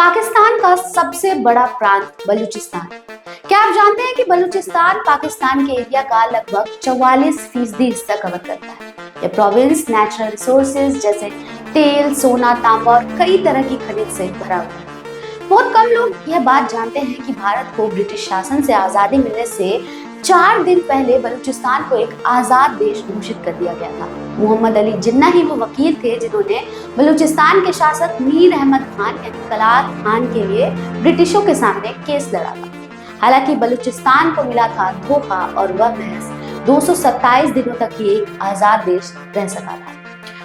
पाकिस्तान का सबसे बड़ा प्रांत बलूचिस्तान। क्या आप जानते हैं कि बलूचिस्तान पाकिस्तान के एरिया का लगभग 44% हिस्सा कवर करता है। यह प्रोविंस नेचुरल रिसोर्सेज जैसे तेल, सोना, तांबा और कई तरह की खनिज से भरा हुआ है। बहुत कम लोग यह बात जानते हैं कि भारत को ब्रिटिश शासन से आजादी मिलने से 4 दिन पहले बलूचिस्तान को एक आजाद देश घोषित कर दिया गया था। मोहम्मद अली जिन्ना ही वो वकील थे जिन्होंने बलूचिस्तान के शासक मीर अहमद खान यानी कलात खान के लिए ब्रिटिशों के सामने केस लड़ा था। हालांकि बलूचिस्तान को मिला था धोखा और वह महज 227 दिनों तक ही एक आजाद देश रह सका था।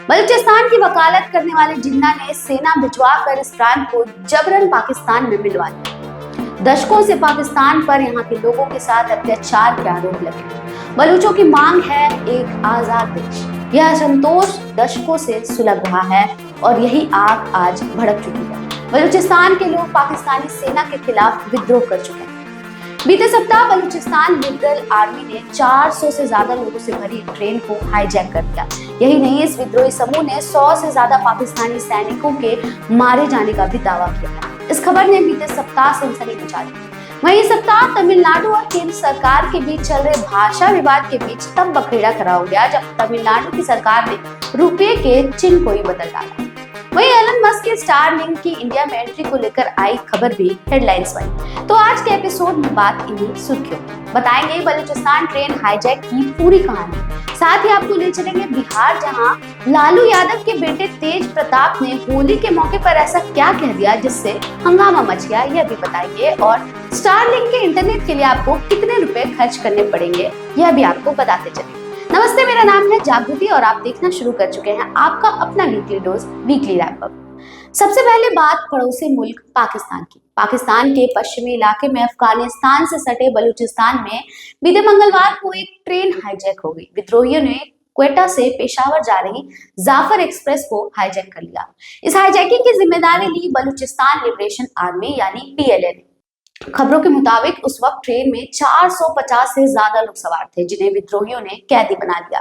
बलूचिस्तान की वकालत करने वाले जिन्ना ने सेना भिजवा कर इस प्रांत को जबरन पाकिस्तान में मिलवा लिया। दशकों से पाकिस्तान पर यहाँ के लोगों के साथ अत्याचार के आरोप लगे। बलूचों की मांग है एक आजाद देश। यह असंतोष दशकों से सुलग रहा है और यही आग आज भड़क चुकी है। बलूचिस्तान के लोग पाकिस्तानी सेना के खिलाफ विद्रोह कर चुके हैं। बीते सप्ताह बलूचिस्तान लिबरल आर्मी ने 400 से ज्यादा लोगों से भरी ट्रेन को हाईजैक कर दिया। यही नहीं, इस विद्रोही समूह ने 100 से ज्यादा पाकिस्तानी सैनिकों के मारे जाने का भी दावा किया है। इस खबर ने बीते सप्ताह सनसनी मचा दी। वहीं सप्ताह तमिलनाडु और केंद्र सरकार के बीच चल रहे भाषा विवाद के बीच तब बखेड़ा खड़ा हो गया जब तमिलनाडु की सरकार ने रुपये के चिन्ह को ही बदल डाला। वहीं एलन मस्क के स्टारलिंक की इंडिया में एंट्री को लेकर आई खबर भी हेडलाइंस बनी। तो आज के एपिसोड में बात इन्हीं सुर्खियों बताएंगे बलूचिस्तान ट्रेन हाईजैक की पूरी कहानी। साथ ही आपको ले चलेंगे बिहार, जहां लालू यादव के बेटे तेज प्रताप ने होली के मौके पर ऐसा क्या कह दिया जिससे हंगामा मच गया, यह भी बताएंगे। और स्टारलिंक के इंटरनेट के लिए आपको कितने रुपए खर्च करने पड़ेंगे, यह भी आपको बताते चलेंगे। नमस्ते, मेरा नाम है जागृति और आप देखना शुरू कर चुके हैं आपका अपना weekly dose weekly wrap up. सबसे पहले बात पड़ोसी मुल्क पाकिस्तान की। पाकिस्तान के पश्चिमी इलाके में अफगानिस्तान से सटे बलूचिस्तान में बीते मंगलवार को एक ट्रेन हाईजैक हो गई। विद्रोहियों ने क्वेटा से पेशावर जा रही जाफर एक्सप्रेस को हाईजैक कर लिया। इस हाईजैकिंग की जिम्मेदारी ली बलूचिस्तान लिबरेशन आर्मी यानी BLA ने। खबरों के मुताबिक उस वक्त ट्रेन में 450 से ज्यादा लोग सवार थे जिन्हें विद्रोहियों ने कैदी बना लिया।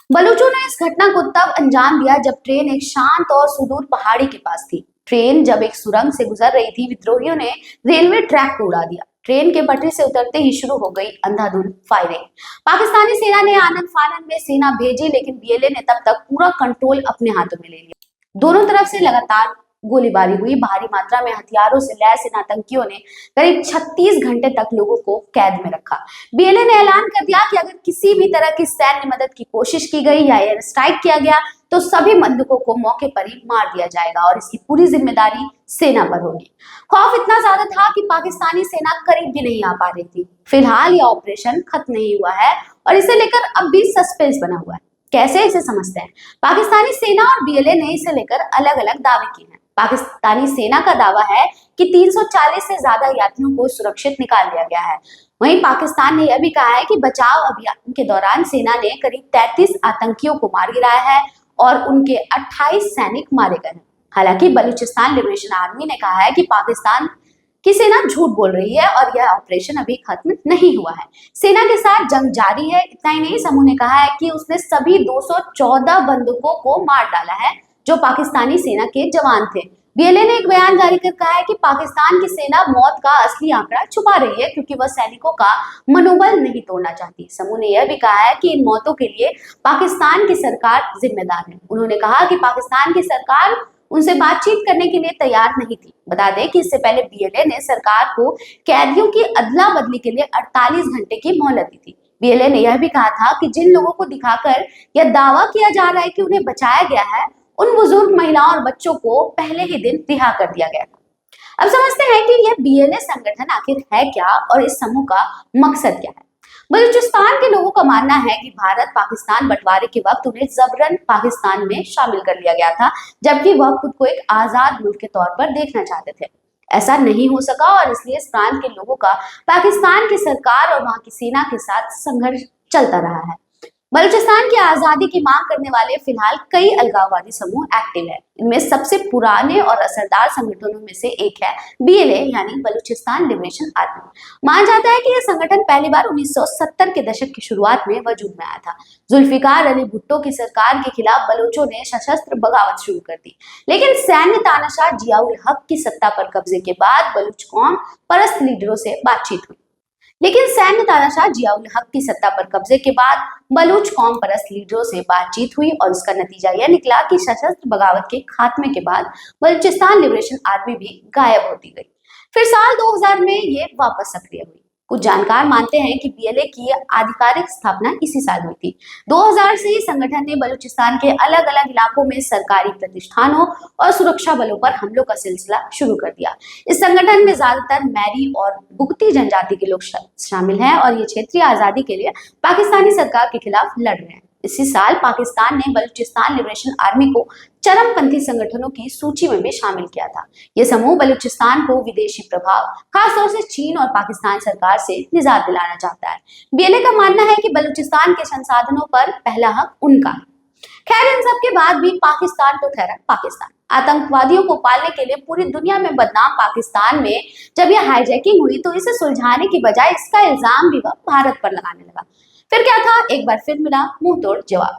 बलूचों ने इस घटना को तब अंजाम दिया जब ट्रेन एक शांत और सुदूर पहाड़ी के पास थी। ट्रेन जब एक सुरंग से गुजर रही थी, विद्रोहियों ने रेलवे ट्रैक को उड़ा दिया। ट्रेन के पटरी से उतरते ही शुरू हो गई अंधाधुंध फायरिंग। पाकिस्तानी सेना ने आनन फानन में सेना भेजी, लेकिन BLA ने तब तक पूरा कंट्रोल अपने हाथों में ले लिया। दोनों तरफ से लगातार गोलीबारी हुई। भारी मात्रा में हथियारों से लैस इन आतंकियों ने करीब 36 घंटे तक लोगों को कैद में रखा। BLA ने ऐलान कर दिया कि अगर किसी भी तरह की सैन्य मदद की कोशिश की गई या एयर स्ट्राइक किया गया तो सभी बंदूकों को मौके पर ही मार दिया जाएगा और इसकी पूरी जिम्मेदारी सेना पर होगी। खौफ इतना ज्यादा था कि पाकिस्तानी सेना करीब भी नहीं आ पा रही थी। फिलहाल यह ऑपरेशन खत्म नहीं हुआ है और इसे लेकर अब भी सस्पेंस बना हुआ है। कैसे, इसे समझते हैं। पाकिस्तानी सेना और BLA ने इसे लेकर अलग अलग दावे किए हैं। पाकिस्तानी सेना का दावा है कि 340 से ज्यादा यात्रियों को सुरक्षित निकाल लिया गया है। वहीं पाकिस्तान ने यह भी कहा है कि बचाव अभियान के दौरान सेना ने करीब 33 आतंकियों को मार गिराया है और उनके 28 सैनिक मारे गए हैं। हालांकि बलूचिस्तान लिबरेशन आर्मी ने कहा है कि पाकिस्तान की सेना झूठ बोल रही है और यह ऑपरेशन अभी खत्म नहीं हुआ है। सेना के साथ जंग जारी है। इतना ही नहीं, समूह ने कहा है कि उसने सभी 214 बंदूकों को मार डाला है जो पाकिस्तानी सेना के जवान थे। BLA ने एक बयान जारी कर कहा है कि पाकिस्तान की सेना मौत का असली आंकड़ा छुपा रही है क्योंकि वह सैनिकों का मनोबल नहीं तोड़ना चाहती। समूह ने यह भी कहा है कि इन मौतों के लिए पाकिस्तान की सरकार जिम्मेदार है। उन्होंने कहा कि पाकिस्तान की सरकार उनसे बातचीत करने के लिए तैयार नहीं थी। बता दें कि इससे पहले BLA ने सरकार को कैदियों की अदला बदली के लिए 48 घंटे की मोहलत दी थी। BLA ने यह भी कहा था कि जिन लोगों को दिखाकर यह दावा किया जा रहा है कि उन्हें बचाया गया है, उन बुजुर्ग महिलाओं और बच्चों को पहले ही दिन रिहा कर दिया गया था। अब समझते हैं कि यह BLA संगठन आखिर है क्या और इस समूह का मकसद क्या है। बलूचिस्तान के लोगों का मानना है कि भारत पाकिस्तान बंटवारे के वक्त उन्हें जबरन पाकिस्तान में शामिल कर लिया गया था, जबकि वह खुद को एक आजाद मुल्क के तौर पर देखना चाहते थे। ऐसा नहीं हो सका और इसलिए इस प्रांत के लोगों का पाकिस्तान की सरकार और वहां की सेना के साथ संघर्ष चलता रहा है। बलूचिस्तान की आजादी की मांग करने वाले फिलहाल कई अलगाववादी समूह एक्टिव है। इनमें सबसे पुराने और असरदार संगठनों में से एक है बीएलए यानी बलूचिस्तान लिबरेशन आर्मी। माना जाता है कि यह संगठन पहली बार 1970 के दशक की शुरुआत में वजूद में आया था। जुल्फिकार अली भुट्टो की सरकार के खिलाफ बलूचों ने सशस्त्र बगावत शुरू कर दी, लेकिन सैन्य तानाशाह जियाउल हक की सत्ता पर कब्जे के बाद बलूच कौम परस्त लीडरों से बातचीत हुई। लेकिन सैन्य तानाशाह जियाउल हक की सत्ता पर कब्जे के बाद बलूच कौम परस्त लीडरों से बातचीत हुई और उसका नतीजा यह निकला कि सशस्त्र बगावत के खात्मे के बाद बलूचिस्तान लिबरेशन आर्मी भी गायब होती गई। फिर साल 2000 में ये वापस सक्रिय हुई। कुछ जानकार मानते हैं कि बीएलए की आधिकारिक स्थापना इसी साल हुई थी। 2000 से ही संगठन ने बलूचिस्तान के अलग अलग इलाकों में सरकारी प्रतिष्ठानों और सुरक्षा बलों पर हमलों का सिलसिला शुरू कर दिया। इस संगठन में ज्यादातर मैरी और बुगती जनजाति के लोग शामिल हैं और ये क्षेत्रीय आजादी के लिए पाकिस्तानी सरकार के खिलाफ लड़ रहे हैं। इसी साल पाकिस्तान ने बलूचिस्तान लिबरेशन आर्मी को चरमपंथी संगठनों की सूची में भी शामिल किया था। यह समूह बलूचिस्तान को विदेशी प्रभाव, खासतौर से चीन और पाकिस्तान सरकार से निजात दिलाना चाहता है। बीएलए का मानना है कि बलूचिस्तान के संसाधनों पर पहला हक उनका है। खैर, इन सब के बाद भी पाकिस्तान तो ठहरा पाकिस्तान। आतंकवादियों को पालने के लिए पूरी दुनिया में बदनाम पाकिस्तान में जब यह हाईजैकिंग हुई तो इसे सुलझाने की बजाय इसका इल्जाम भी वह भारत पर लगाने लगा। फिर क्या था, एक बार फिर मिला मुंह तोड़ जवाब।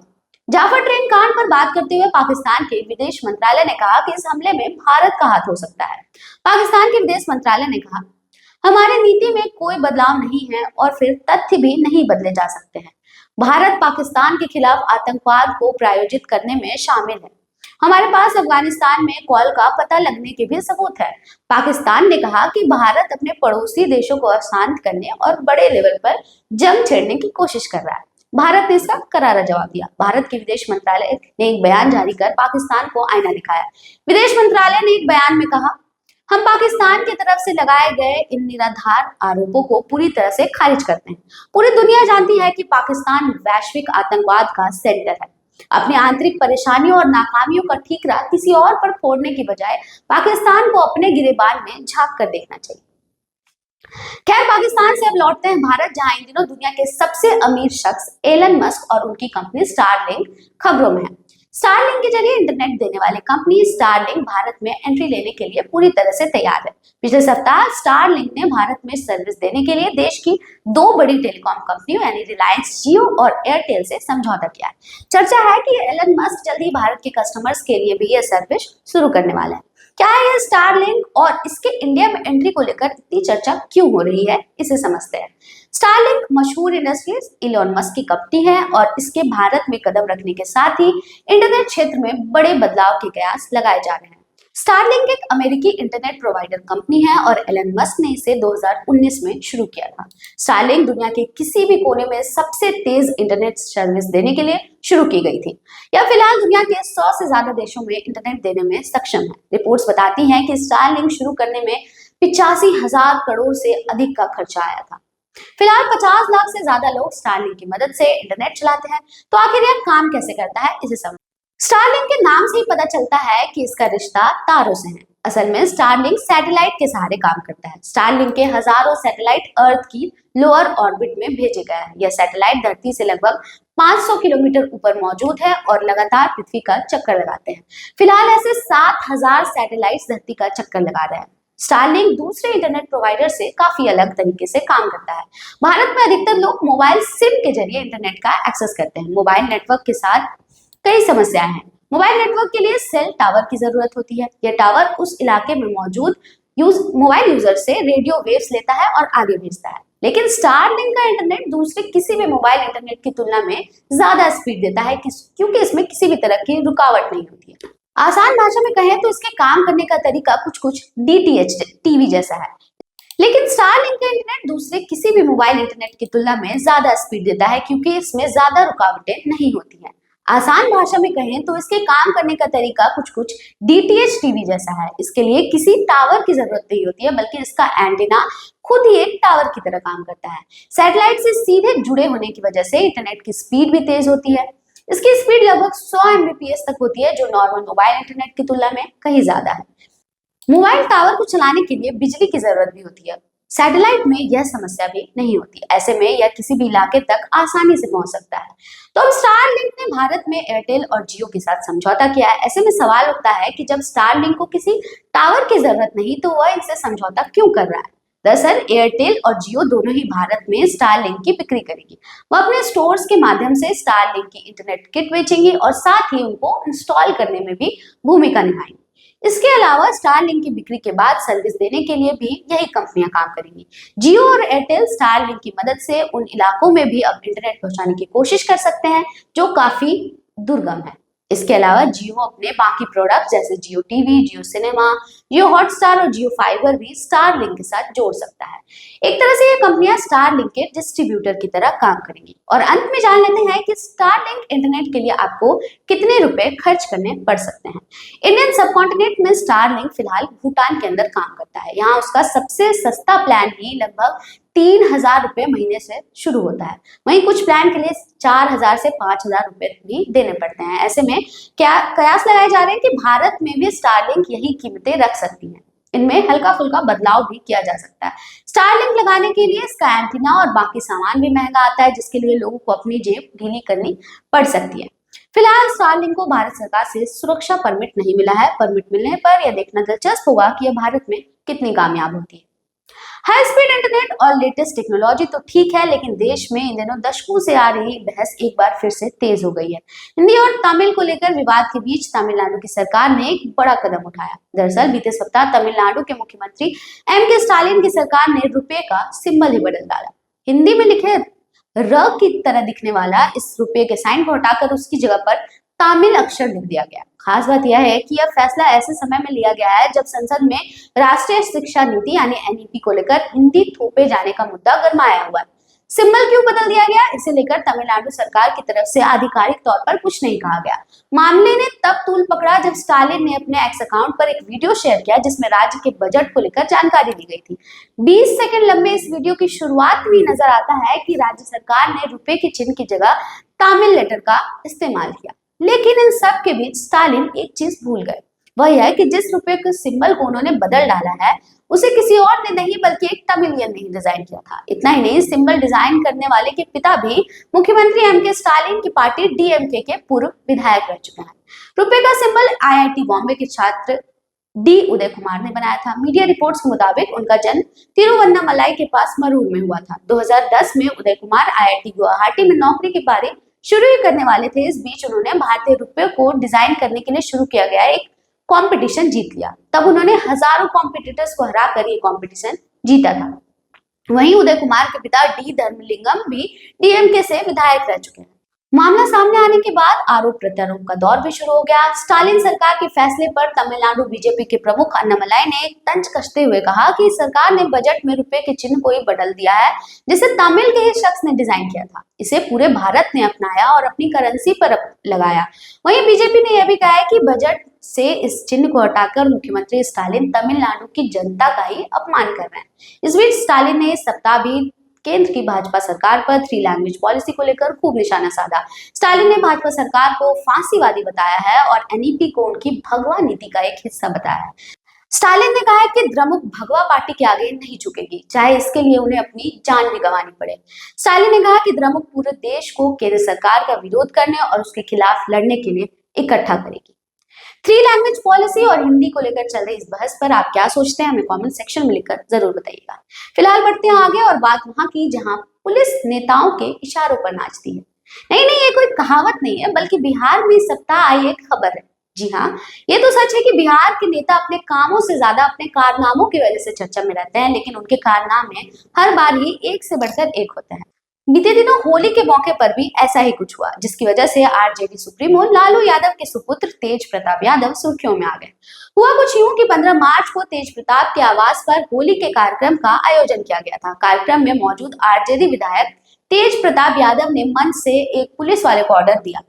जाफर ट्रेन कांड पर बात करते हुए पाकिस्तान के विदेश मंत्रालय ने कहा कि इस हमले में भारत का हाथ हो सकता है। पाकिस्तान के विदेश मंत्रालय ने कहा, हमारी नीति में कोई बदलाव नहीं है और फिर तथ्य भी नहीं बदले जा सकते हैं। भारत पाकिस्तान के खिलाफ आतंकवाद को प्रायोजित करने में शामिल है। हमारे पास अफगानिस्तान में कॉल का पता लगने के भी सबूत है। पाकिस्तान ने कहा कि भारत अपने पड़ोसी देशों को अशांत करने और बड़े लेवल पर जंग छेड़ने की कोशिश कर रहा है। भारत ने इसका करारा जवाब दिया। भारत के विदेश मंत्रालय ने एक बयान जारी कर पाकिस्तान को आईना दिखाया। विदेश मंत्रालय ने एक बयान में कहा, हम पाकिस्तान की तरफ से लगाए गए इन निराधार आरोपों को पूरी तरह से खारिज करते हैं। पूरी दुनिया जानती है कि पाकिस्तान वैश्विक आतंकवाद का सेंटर है। अपनी आंतरिक परेशानियों और नाकामियों का ठीकरा किसी और पर फोड़ने की बजाय पाकिस्तान को अपने गिरेबान में झांक कर देखना चाहिए। खैर, पाकिस्तान से अब लौटते हैं भारत, जहां इन दिनों दुनिया के सबसे अमीर शख्स एलन मस्क और उनकी कंपनी स्टारलिंक खबरों में है। स्टारलिंक के जरिए इंटरनेट देने वाली कंपनी स्टारलिंक भारत में एंट्री लेने के लिए पूरी तरह से तैयार है। पिछले सप्ताह स्टारलिंक ने भारत में सर्विस देने के लिए देश की दो बड़ी टेलीकॉम कंपनियों यानी रिलायंस जियो और एयरटेल से समझौता किया है। चर्चा है कि एलन मस्क जल्द ही भारत के कस्टमर्स के लिए भी यह सर्विस शुरू करने वाला है। क्या है यह स्टारलिंक और इसके इंडिया में एंट्री को लेकर इतनी चर्चा क्यों हो रही है, इसे समझते हैं। स्टारलिंक मशहूर इंडस्ट्रीज इलॉन मस्क की कंपनी है और इसके भारत में कदम रखने के साथ ही इंटरनेट क्षेत्र में बड़े बदलाव के कयास लगाए जा रहे हैं। स्टारलिंक एक अमेरिकी इंटरनेट प्रोवाइडर कंपनी है और एलन मस्क ने इसे 2019 में शुरू किया था। स्टारलिंक दुनिया के किसी भी कोने में सबसे तेज इंटरनेट सर्विस देने के लिए शुरू की गई थी। यह फिलहाल दुनिया के 100 से ज्यादा देशों में इंटरनेट देने में सक्षम है। रिपोर्ट्स बताती हैं कि स्टारलिंक शुरू करने में 85,000 करोड़ से अधिक का खर्चा आया था। फिलहाल 50 लाख से ज्यादा लोग स्टारलिंक की मदद से इंटरनेट चलाते हैं। तो आखिर यह काम कैसे करता है, इसे समझ। स्टारलिंक के नाम से ही पता चलता है कि इसका रिश्ता तारों से है। असल में स्टारलिंक सैटेलाइट के सहारे काम करता है। स्टारलिंक के हजारों सैटेलाइट अर्थ की लोअर ऑर्बिट में भेजे गए हैं। यह सैटेलाइट धरती से लगभग 500 किलोमीटर ऊपर मौजूद है और लगातार पृथ्वी का चक्कर लगाते हैं। फिलहाल ऐसे 7,000 सैटेलाइट धरती का चक्कर लगा रहे हैं। स्टारलिंक दूसरे इंटरनेट प्रोवाइडर से काफी अलग तरीके से काम करता है। भारत में अधिकतर लोग मोबाइल सिम के जरिए इंटरनेट का एक्सेस करते हैं। मोबाइल नेटवर्क के साथ कई समस्याएं हैं। मोबाइल नेटवर्क के लिए सेल टावर की जरूरत होती है। यह टावर उस इलाके में मौजूद मोबाइल यूजर से रेडियो वेव्स लेता है और आगे भेजता है। लेकिन स्टारलिंक का इंटरनेट दूसरे किसी भी मोबाइल इंटरनेट की तुलना में ज्यादा स्पीड देता है क्योंकि इसमें किसी भी तरह की रुकावट नहीं होती है। आसान भाषा में कहें तो इसके काम करने का तरीका कुछ डीटीएच टीवी जैसा है। लेकिन स्टारलिंक का इंटरनेट दूसरे किसी भी मोबाइल इंटरनेट की तुलना में ज्यादा स्पीड देता है क्योंकि इसमें ज्यादा रुकावटें नहीं होती हैं। आसान भाषा में कहें तो इसके काम करने का तरीका कुछ डीटीएच टीवी जैसा है। इसके लिए किसी टावर की जरूरत नहीं होती है, बल्कि इसका एंटीना खुद ही एक टावर की तरह काम करता है। सैटेलाइट से सीधे जुड़े होने की वजह से इंटरनेट की स्पीड भी तेज होती है। इसकी स्पीड लगभग 100 Mbps तक होती है, जो नॉर्मल मोबाइल इंटरनेट की तुलना में कहीं ज्यादा है। मोबाइल टावर को चलाने के लिए बिजली की जरूरत भी होती है। सैटेलाइट में यह समस्या भी नहीं होती। ऐसे में यह किसी भी इलाके तक आसानी से पहुंच सकता है। तो अब स्टारलिंक ने भारत में एयरटेल और जियो के साथ समझौता किया है। ऐसे में सवाल उठता है कि जब स्टारलिंक को किसी टावर की जरूरत नहीं तो वह इनसे समझौता क्यों कर रहा है। दरअसल एयरटेल और जियो दोनों ही भारत में स्टारलिंक की बिक्री करेगी। वह अपने स्टोर्स के माध्यम से स्टारलिंक की इंटरनेट किट बेचेंगी और साथ ही उनको इंस्टॉल करने में भी भूमिका निभाएंगी। इसके अलावा स्टारलिंक की बिक्री के बाद सर्विस देने के लिए भी यही कंपनियां काम करेंगी। जियो और एयरटेल स्टारलिंक की मदद से उन इलाकों में भी अब इंटरनेट पहुंचाने की कोशिश कर सकते हैं जो काफी दुर्गम है। इसके अलावा जियो अपने बाकी प्रोडक्ट जैसे जियो टीवी, जियो सिनेमा, जियो हॉटस्टार और जियो फाइबर भी स्टारलिंक के साथ जोड़ सकता है। एक तरह से ये कंपनियां स्टारलिंक के डिस्ट्रीब्यूटर की तरह काम करेंगी। और अंत में जान लेते हैं कि स्टारलिंक इंटरनेट के लिए आपको कितने रुपए खर्च करने पड़ सकते हैं। इंडियन सबकॉन्टिनेंट में स्टारलिंक फिलहाल भूटान के अंदर काम करता है। यहाँ उसका सबसे सस्ता प्लान ही लगभग 3,000 रुपए महीने से शुरू होता है। वहीं कुछ प्लान के लिए 4,000 से 5,000 रुपए भी देने पड़ते हैं। ऐसे में क्या कयास लगाए जा रहे हैं कि भारत में भी स्टारलिंक यही कीमतें रख सकती है। इनमें हल्का फुल्का बदलाव भी किया जा सकता है। स्टारलिंक लगाने के लिए इसका एंटीना और बाकी सामान भी महंगा आता है, जिसके लिए लोगों को अपनी जेब ढीली करनी पड़ सकती है। फिलहाल स्टारलिंक को भारत सरकार से सुरक्षा परमिट नहीं मिला है। परमिट मिलने पर यह देखना दिलचस्प होगा कि यह भारत में कितनी कामयाब होती है। हाई स्पीड इंटरनेट और लेटेस्ट टेक्नोलॉजी तो ठीक है, लेकिन देश में इन दिनों दशकों से आ रही बहस एक बार फिर से तेज हो गई है। हिंदी और तमिल को लेकर विवाद के बीच तमिलनाडु की सरकार ने एक बड़ा कदम उठाया। दरअसल बीते सप्ताह तमिलनाडु के मुख्यमंत्री एम.के. स्टालिन की सरकार ने रुपए का सिंबल ही बदल डाला। हिंदी में लिखे र की तरह दिखने वाला इस रुपए के साइन को हटाकर उसकी जगह पर तमिल अक्षर लिख दिया गया। खास बात यह है कि यह फैसला ऐसे समय में लिया गया है जब संसद में राष्ट्रीय शिक्षा नीति यानी एनईपी को लेकर हिंदी थोपे जाने का मुद्दा गरमाया हुआ है। सिंबल क्यों बदल दिया गया, इसे लेकर तमिलनाडु सरकार की तरफ से आधिकारिक तौर पर कुछ नहीं कहा गया। मामले ने तब तूल पकड़ा जब स्टालिन ने अपने एक्स अकाउंट पर एक वीडियो शेयर किया जिसमें राज्य के बजट को लेकर जानकारी दी गई थी। 20 सेकंड लंबे इस वीडियो की शुरुआत में नजर आता है कि राज्य सरकार ने रुपए के चिन्ह की जगह तमिल लेटर का इस्तेमाल किया। लेकिन इन सब के बीच स्टालिन एक चीज भूल गए, वह यह कि जिस रुपए के सिंबल को उन्होंने बदल डाला है उसे किसी और ने नहीं बल्कि एक तमिलियन ने डिजाइन किया था। इतना ही नहीं, सिंबल डिजाइन करने वाले के पिता भी मुख्यमंत्री एम.के. स्टालिन की पार्टी डीएमके के पूर्व विधायक रह चुके हैं। रुपए का सिंबल आईआईटी बॉम्बे के छात्र डी उदय कुमार ने बनाया था। मीडिया रिपोर्ट्स के मुताबिक उनका जन्म तिरुवन्नामलाई के पास मरूर में हुआ था। 2010 में उदय कुमार आईआईटी गुवाहाटी में नौकरी की पारी शुरू ही करने वाले थे। इस बीच उन्होंने भारतीय रुपये को डिजाइन करने के लिए शुरू किया गया एक कंपटीशन जीत लिया। तब उन्होंने हजारों कॉम्पिटिटर्स को हराकर ये कंपटीशन जीता था। वहीं उदय कुमार के पिता डी धर्मलिंगम भी डीएमके से विधायक रह चुके हैं। मामला सामने आने के बाद आरोप प्रत्यारोप का दौर भी शुरू हो गया। स्टालिन सरकार के फैसले पर तमिलनाडु बीजेपी के प्रमुख अन्नामलाई ने एक तंज कसते हुए कहा कि सरकार ने बजट में रुपए के चिन्ह को ही बदल दिया है जिसे तमिल के ही शख्स ने डिजाइन किया था। इसे पूरे भारत ने अपनाया और अपनी करेंसी पर लगाया। वहीं बीजेपी ने यह भी कहा है कि बजट से इस चिन्ह को हटाकर मुख्यमंत्री स्टालिन तमिलनाडु की जनता का ही अपमान कर रहे हैं। इस बीच स्टालिन ने इस सप्ताह भी केंद्र की भाजपा सरकार पर 3 लैंग्वेज पॉलिसी को लेकर खूब निशाना साधा। स्टालिन ने भाजपा सरकार को फांसीवादी बताया है और एनईपी को उनकी भगवा नीति का एक हिस्सा बताया है। स्टालिन ने कहा है कि द्रमुक भगवा पार्टी के आगे नहीं झुकेगी, चाहे इसके लिए उन्हें अपनी जान भी गंवानी पड़े। स्टालिन ने कहा कि द्रमुक पूरे देश को केंद्र सरकार का विरोध करने और उसके खिलाफ लड़ने के लिए इकट्ठा करेगी। 3 लैंग्वेज पॉलिसी और हिंदी को लेकर चल रही इस बहस पर आप क्या सोचते हैं, हमें कमेंट सेक्शन में लिखकर जरूर बताइएगा। फिलहाल बढ़ते हैं आगे और बात वहां की जहां पुलिस नेताओं के इशारों पर नाचती है। नहीं, ये कोई कहावत नहीं है, बल्कि बिहार में इस सप्ताह आई एक खबर है। जी हाँ, ये तो सच है कि बिहार के नेता अपने कामों से ज्यादा अपने कारनामों की वजह से चर्चा में रहते हैं, लेकिन उनके कारनामे हर बार ही एक से बढ़कर एक होते हैं। बीते दिनों होली के मौके पर भी ऐसा ही कुछ हुआ, जिसकी वजह से आरजेडी सुप्रीमो लालू यादव के सुपुत्र तेज प्रताप यादव सुर्खियों में आ गए। हुआ कुछ यूं कि 15 मार्च को तेज प्रताप के आवास पर होली के कार्यक्रम का आयोजन किया गया था। कार्यक्रम में मौजूद आरजेडी विधायक तेज प्रताप यादव ने मंच से एक पुलिस वाले को ऑर्डर दिया,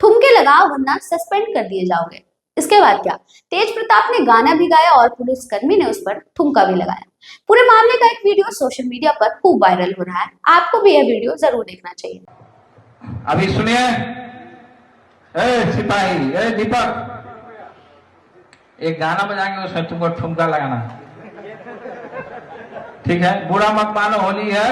ठुमके लगाओ वरना सस्पेंड कर दिए जाओगे। इसके बाद क्या, तेज प्रताप ने गाना भी गाया और पुलिसकर्मी ने उस पर ठुमका भी लगाया। पूरे मामले का एक वीडियो सोशल मीडिया पर खूब वायरल हो रहा है। आपको भी यह वीडियो जरूर देखना चाहिए। अभी सुनिए, सिपाही, दीपक, एक गाना बजाएंगे उसमें तुमको ठुमका लगाना, ठीक है, बुरा मत मानो, होली है,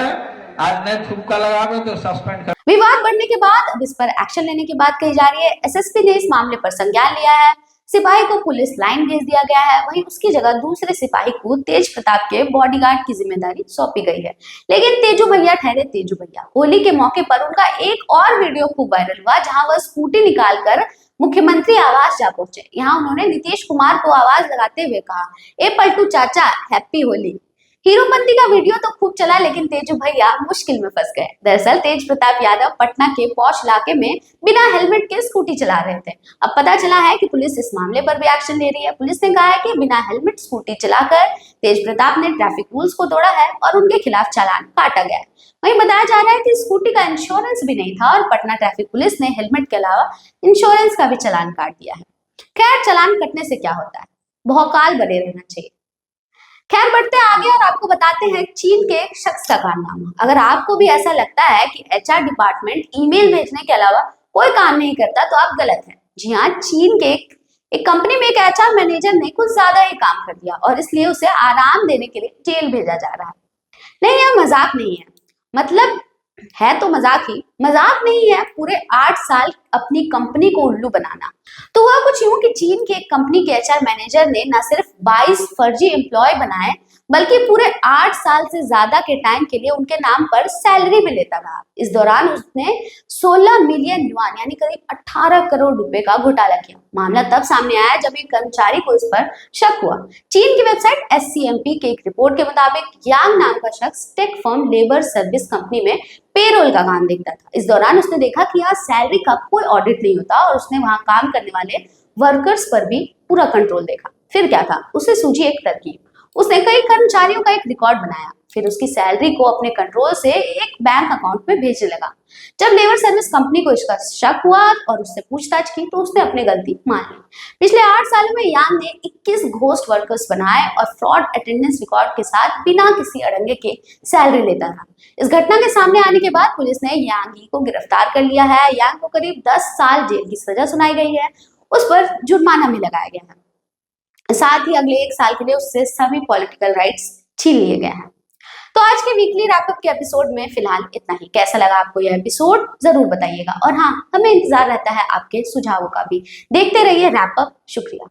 आज नहीं थूका लगाओगे तो सस्पेंड कर। विवाद बढ़ने के बाद अब इस पर एक्शन लेने की बात कही जा रही है। एसएसपी ने इस मामले पर संज्ञान लिया है। सिपाही को पुलिस लाइन भेज दिया गया है। वहीं उसकी जगह दूसरे सिपाही को तेज प्रताप के बॉडीगार्ड की जिम्मेदारी सौंपी गई है। लेकिन तेजू भैया ठहरे तेजू भैया। होली के मौके पर उनका एक और वीडियो खूब वायरल हुआ, जहां वह स्कूटी निकालकर मुख्यमंत्री आवास जा पहुंचे। यहाँ उन्होंने नीतीश कुमार को आवाज लगाते हुए कहा, ए पलटू चाचा, हैप्पी होली। हीरोपंती का वीडियो तो खूब चला, लेकिन तेजू भैया मुश्किल में फंस गए। दरअसल तेज प्रताप यादव पटना के पौष इलाके में बिना हेलमेट के स्कूटी चला रहे थे। अब पता चला है कि पुलिस इस मामले पर भी एक्शन ले रही है। पुलिस ने कहा है कि बिना हेलमेट स्कूटी चलाकर तेज प्रताप ने ट्रैफिक रूल्स को तोड़ा है और उनके खिलाफ चालान काटा गया है। वहीं बताया जा रहा है कि स्कूटी का इंश्योरेंस भी नहीं था और पटना ट्रैफिक पुलिस ने हेलमेट के अलावा इंश्योरेंस का भी चालान काट दिया है। खैर, चालान कटने से क्या होता है, भौकाल बने रहना चाहिए। खैर, बढ़ते आगे और आपको बताते हैं चीन के एक शख्स का कारनामा। अगर आपको भी ऐसा लगता है कि एचआर डिपार्टमेंट ईमेल भेजने के अलावा कोई काम नहीं करता, तो आप गलत हैं। जी हाँ, चीन के एक कंपनी में एक एचआर मैनेजर ने कुछ ज्यादा ही काम कर दिया और इसलिए उसे आराम देने के लिए जेल भेजा जा रहा है। नहीं, यह मजाक नहीं है, मतलब है तो मजाक ही, मजाक नहीं है। पूरे 8 साल अपनी कंपनी को उल्लू बनाना। तो वह कुछ यूं कि चीन के एक कंपनी के एचआर मैनेजर ने न सिर्फ 22 फर्जी एम्प्लॉय बनाए, बल्कि पूरे 8 साल से ज्यादा के टाइम के लिए उनके नाम पर सैलरी भी लेता रहा। इस दौरान उसने 16 मिलियन युआन यानी करीब 18 करोड़ रुपए का घोटाला किया। मामला तब सामने आया जब एक कर्मचारी को इस पर शक हुआ। चीन की वेबसाइट SCMP के एक रिपोर्ट के मुताबिक यांग नाम का शख्स take firm labour service company में पेरोल का काम देखता था। इस दौरान उसने देखा कि यहाँ सैलरी का कोई ऑडिट नहीं होता और उसने वहां काम करने वाले वर्कर्स पर भी पूरा कंट्रोल देखा। फिर क्या था, उसे सूझी एक तरकीब। उसने कई कर्मचारियों का एक रिकॉर्ड बनाया, फिर उसकी सैलरी को अपने कंट्रोल से एक बैंक अकाउंट में भेजने लगा। जब लेबर सर्विस कंपनी को इसका शक हुआ और उससे पूछताछ की, तो उसने अपनी गलती मान ली। पिछले 8 सालों में यांग ने 21 घोस्ट वर्कर्स बनाए और फ्रॉड अटेंडेंस रिकॉर्ड के साथ बिना किसी अड़ंगे के सैलरी लेता था। इस घटना के सामने आने के बाद पुलिस ने यांग को गिरफ्तार कर लिया है। यांग को करीब 10 साल जेल की सजा सुनाई गई है। उस पर जुर्माना भी लगाया गया है। साथ ही अगले 1 साल के लिए उससे सभी पॉलिटिकल राइट्स छीन लिए गए हैं। तो आज के वीकली रैपअप के एपिसोड में फिलहाल इतना ही। कैसा लगा आपको यह एपिसोड, जरूर बताइएगा। और हाँ, हमें इंतजार रहता है आपके सुझावों का भी। देखते रहिए रैपअप। शुक्रिया।